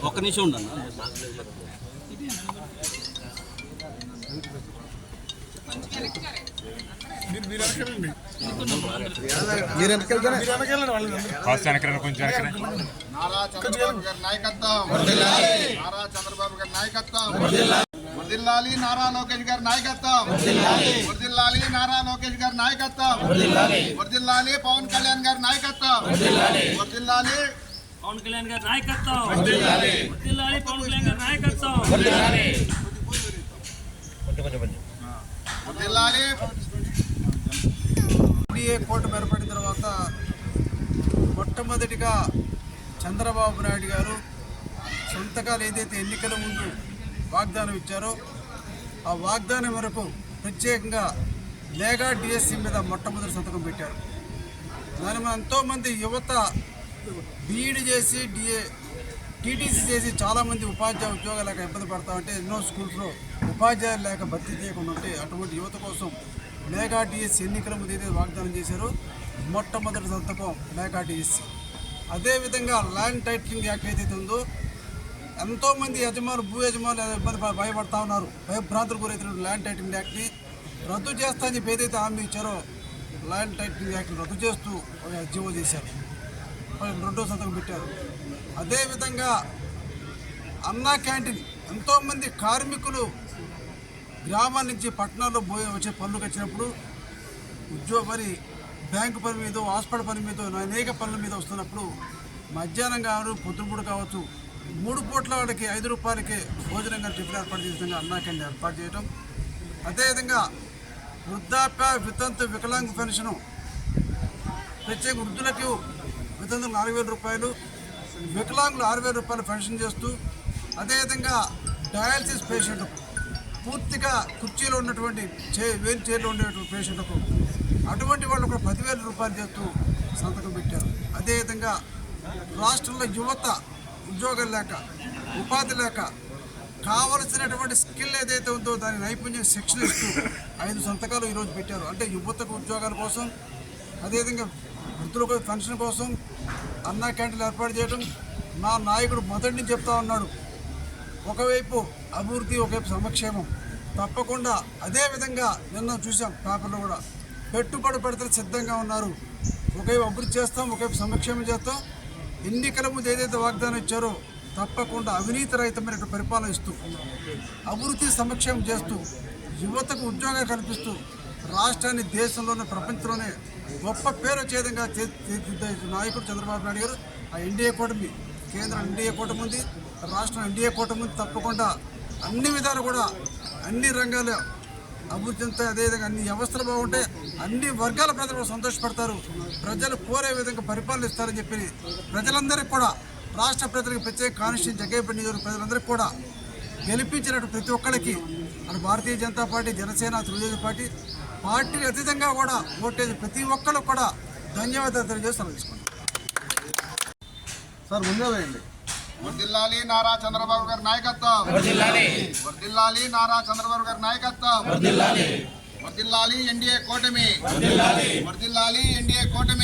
ఒక్క నిమిషం ఉండన్న. నారా చంద్రబాబు గారి నాయకత్వం, నారా చంద్రబాబు గారి నాయకత్వం, వర్ధిల్లాలి నారా లోకేష్ గారి నాయకత్వం, వర్ధిల్లాలి నారా లోకేష్ గారి నాయకత్వం, వర్ధిల్లాలి పవన్ కళ్యాణ్ గారి నాయకత్వం, వర్ధిల్లాలి పవన్ కళ్యాణ్ గారి నాయకత్వం, వర్ధిల్లాలి పవన్ కళ్యాణ్ గారి నాయకత్వం, వర్ధిల్లాలి. ఎన్డీఏ కూటమి ఏర్పడిన తర్వాత మొట్టమొదటిగా చంద్రబాబు నాయుడు గారు సొంతకాలు ఏదైతే ఎన్నికల ముందు వాగ్దానం ఇచ్చారో ఆ వాగ్దానం వరకు ప్రత్యేకంగా లేగా డిఎస్సి మీద మొట్టమొదటి సంతకం పెట్టారు. దాని మన ఎంతోమంది యువత బీఈడి చేసి టీటీసీ చేసి చాలామంది ఉపాధ్యాయ ఉద్యోగాలు లేక ఇబ్బంది పడతా ఉంటే ఎన్నో స్కూల్స్లో ఉపాధ్యాయులు లేక భర్తీ చేయకుండా ఉంటే అటువంటి యువత కోసం లేగా డిఎస్సి ఎన్నికల ముందు ఏదైతే వాగ్దానం చేశారో మొట్టమొదటి సంతకం లేగా డిఎస్సి. అదేవిధంగా ల్యాండ్ టైటిలింగ్ యాక్ట్ ఏదైతే ఉందో ఎంతోమంది భూ యజమానులు ఇబ్బంది భయపడతా ఉన్నారు, భయభ్రాంతులు గురైతున్న ల్యాండ్ టైటిలింగ్ యాక్ట్ని రద్దు చేస్తా అని చెప్పి ఏదైతే హామీ ఇచ్చారో ల్యాండ్ టైటిలింగ్ యాక్ట్ని రద్దు చేస్తూ జీవో చేశారు, రెండో సంతకం పెట్టారు. అదేవిధంగా అన్నా క్యాంటీన్ ఎంతోమంది కార్మికులు గ్రామాల నుంచి పట్టణాల్లో వచ్చే పనులకు వచ్చినప్పుడు మరి బ్యాంకు పని మీద హాస్పిటల్ పని మీద అనేక పనుల మీద వస్తున్నప్పుడు మధ్యాహ్నం కావచ్చు పొద్దుపూట కావచ్చు 3 పూట్ల వాడికి 5 రూపాయలకే భోజనంగా టిఫిన్ ఏర్పాటు చేసే విధంగా అన్నా క్యాంటీన్ ఏర్పాటు చేయడం. అదేవిధంగా వృద్ధాప్య వితంతు వికలాంగ పెన్షను ప్రత్యేక వృద్ధులకు వితంతులు 4,000 రూపాయలు, వికలాంగులు 6,000 రూపాయలు పెన్షన్ చేస్తూ, అదేవిధంగా డయాలసిస్ పేషెంట్కు పూర్తిగా కుర్చీలో ఉన్నటువంటి వీల్ చైర్లో ఉండేటువంటి పేషెంట్లకు అటువంటి వాళ్ళు కూడా 10,000 రూపాయలు చేస్తూ సంతకం పెట్టారు. అదేవిధంగా రాష్ట్రంలో యువత ఉద్యోగాలు లేక ఉపాధి లేక కావలసినటువంటి స్కిల్ ఏదైతే ఉందో దాని నైపుణ్యం శిక్షణ ఇస్తూ 5 సంతకాలు ఈరోజు పెట్టారు. అంటే యువతకు ఉద్యోగాల కోసం, అదేవిధంగా వృద్ధులకు పెన్షన్ కోసం అన్నా క్యాంటీన్లు ఏర్పాటు చేయడం. మా నాయకుడు మొదటి నుంచి చెప్తా ఉన్నాడు, ఒకవైపు అభివృద్ధి ఒకవైపు సంక్షేమం తప్పకుండా. అదేవిధంగా నిన్న చూసాం పేపర్లో కూడా పెట్టుబడి పెడితే సిద్ధంగా ఉన్నారు. ఒకవైపు అభివృద్ధి చేస్తాం, ఒకవైపు సంక్షేమం చేస్తాం. ఎన్నికల ముందు ఏదైతే వాగ్దానం ఇచ్చారో తప్పకుండా అవినీతి రహితమైన పరిపాలన ఇస్తూ అభివృద్ధి సంక్షేమం చేస్తూ యువతకు ఉద్యోగాలు కల్పిస్తూ రాష్ట్రాన్ని దేశంలోనే ప్రపంచంలోనే గొప్ప పేరు వచ్చే విధంగా నాయకుడు చంద్రబాబు నాయుడు గారు ఆ ఎన్డీఏ కూటమి, కేంద్రం ఎన్డీఏ కూటమి ఉంది, రాష్ట్రం ఎన్డీఏ కూటమి ఉంది. తప్పకుండా అన్ని విధాలు కూడా అన్ని రంగాలు అభివృద్ధి చెందుతాయి. అదేవిధంగా అన్ని వ్యవస్థలు బాగుంటాయి, అన్ని వర్గాల ప్రజలు కూడా సంతోషపడతారు, ప్రజలు కోరే విధంగా పరిపాలన ఇస్తారని చెప్పి ప్రజలందరికీ కూడా రాష్ట్ర ప్రజలకు ప్రత్యేక కాన్స్టిట్యూన్సీ జగ్గయ్యపేట నియోజకవర్గ ప్రజలందరికీ కూడా గెలిపించినట్టు ప్రతి ఒక్కరికి అటు భారతీయ జనతా పార్టీ, జనసేన, తెలుగుదేశం పార్టీకి అతీతంగా కూడా ఓటేసి ప్రతి ఒక్కరు కూడా ధన్యవాదాలు తెలియజేసి సెలవుకుంటాం. సార్ ముందే వేయండి. వర్ధిల్లాలి నారా చంద్రబాబు గారి నాయకత్వం, వర్ధిల్లాలి నారా చంద్రబాబు గారి నాయకత్వం, వర్ధిల్లాలి ఎన్డీఏ కూటమి, వర్ధిల్లాలి ఎన్డీఏ కూటమి.